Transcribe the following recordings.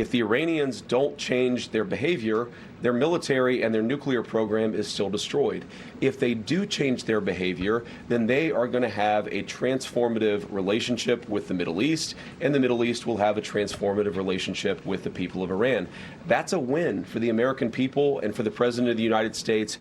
If the Iranians don't change their behavior, their military and their nuclear program is still destroyed. If they do change their behavior, then they are going to have a transformative relationship with the Middle East, and the Middle East will have a transformative relationship with the people of Iran. That's a win for the American people and for the President of the United States.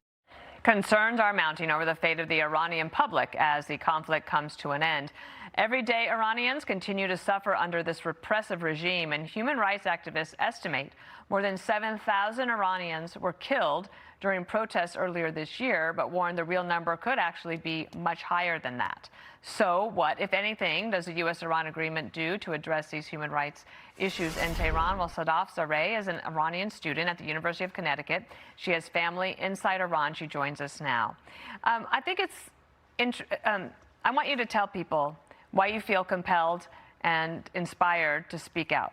Concerns are mounting over the fate of the Iranian public as the conflict comes to an end. Every day, Iranians continue to suffer under this repressive regime, and human rights activists estimate more than 7,000 Iranians were killed during protests earlier this year, but warn the real number could actually be much higher than that. So what, if anything, does the U.S. Iran agreement do to address these human rights issues in Tehran? Well, Sadaf Zarei is an Iranian student at the University of Connecticut. She has family inside Iran. She joins us now. I think I want you to tell people why you feel compelled and inspired to speak out.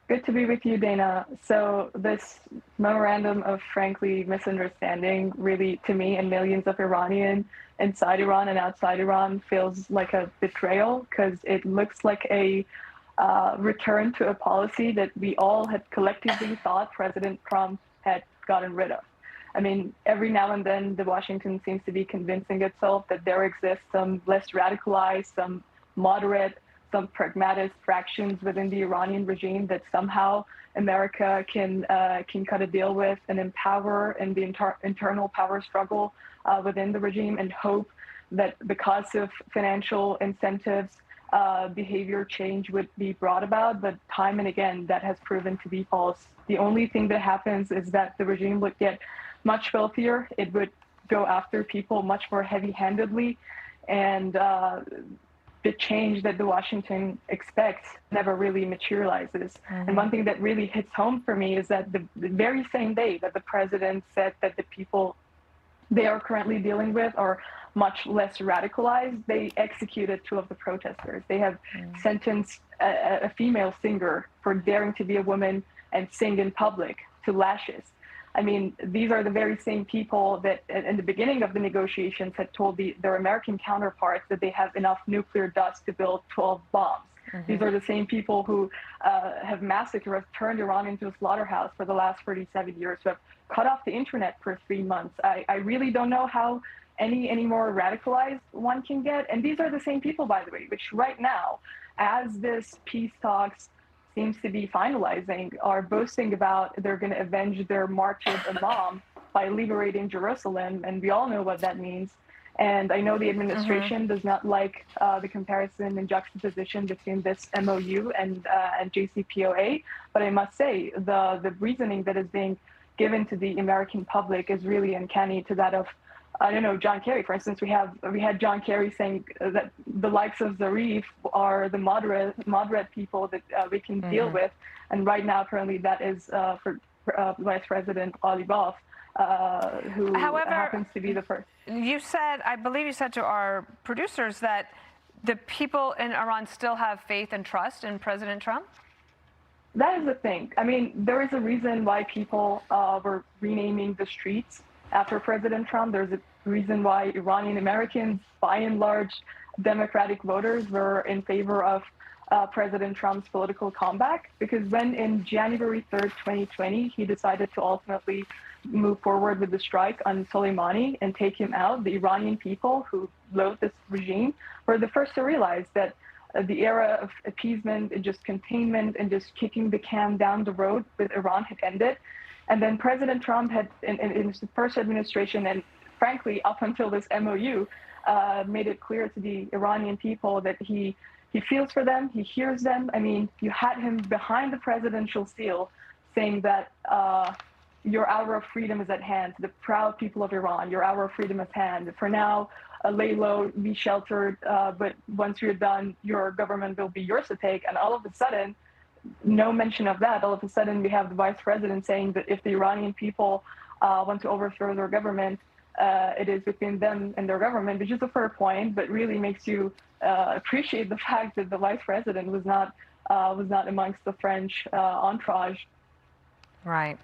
Good to be with you, Dana. So this memorandum of frankly misunderstanding really, to me and millions of Iranians inside Iran and outside Iran, feels like a betrayal, because it looks like a return to a policy that we all had collectively thought President Trump had gotten rid of. I mean, every now and then, Washington seems to be convincing itself that there exists some less radicalized, some moderate, some pragmatic fractions within the Iranian regime that somehow America can cut a deal with and empower in the internal power struggle within the regime, and hope that because of financial incentives, behavior change would be brought about. But time and again, that has proven to be false. The only thing that happens is that the regime would get much filthier. It would go after people much more heavy-handedly, and the change that the Washington expects never really materializes. Mm-hmm. And one thing that really hits home for me is that the very same day that the president said that the people they are currently dealing with are much less radicalized, they executed 2 of the protesters. They have sentenced a female singer for daring to be a woman and sing in public to lashes. I mean, these are the very same people that in the beginning of the negotiations had told their American counterparts that they have enough nuclear dust to build 12 bombs. Mm-hmm. These are the same people who have massacred, have turned Iran into a slaughterhouse for the last 37 years, who have cut off the internet for 3 months. I really don't know how any more radicalized one can get. And these are the same people, by the way, which right now, as this peace talks seems to be finalizing, are boasting about they're going to avenge their martyred imam by liberating Jerusalem, and we all know what that means. And I know the administration does not like the comparison and juxtaposition between this MOU and JCPOA, but I must say the reasoning that is being given to the American public is really uncanny to that of, I don't know, John Kerry, for instance. We had John Kerry saying that the likes of Zarif are the moderate people that we can deal with, and right now, currently, that is for Vice President Ghalibaf, who happens to be the first. You said, I believe you said to our producers that the people in Iran still have faith and trust in President Trump? That is the thing. I mean, there is a reason why people were renaming the streets after President Trump. There's a reason why Iranian Americans, by and large, Democratic voters were in favor of President Trump's political comeback, because when in January 3rd, 2020, he decided to ultimately move forward with the strike on Soleimani and take him out, the Iranian people who loathe this regime were the first to realize that the era of appeasement and just containment and just kicking the can down the road with Iran had ended. And then President Trump had, in his first administration, and frankly, up until this MOU, made it clear to the Iranian people that he feels for them, he hears them. I mean, you had him behind the presidential seal saying that your hour of freedom is at hand, to the proud people of Iran, your hour of freedom is at hand. For now, lay low, be sheltered, but once you're done, your government will be yours to take. And all of a sudden, no mention of that. All of a sudden, we have the vice president saying that if the Iranian people want to overthrow their government, it is within them and their government, which is a fair point, but really makes you appreciate the fact that the vice president was not amongst the French entourage. Right.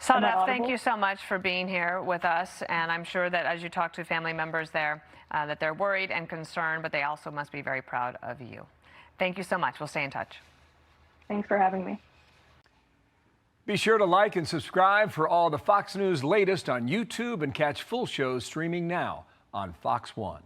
Sadaf, thank you so much for being here with us, and I'm sure that as you talk to family members there, that they're worried and concerned, but they also must be very proud of you. Thank you so much. We'll stay in touch. Thanks for having me. Be sure to like and subscribe for all the Fox News latest on YouTube and catch full shows streaming now on Fox One.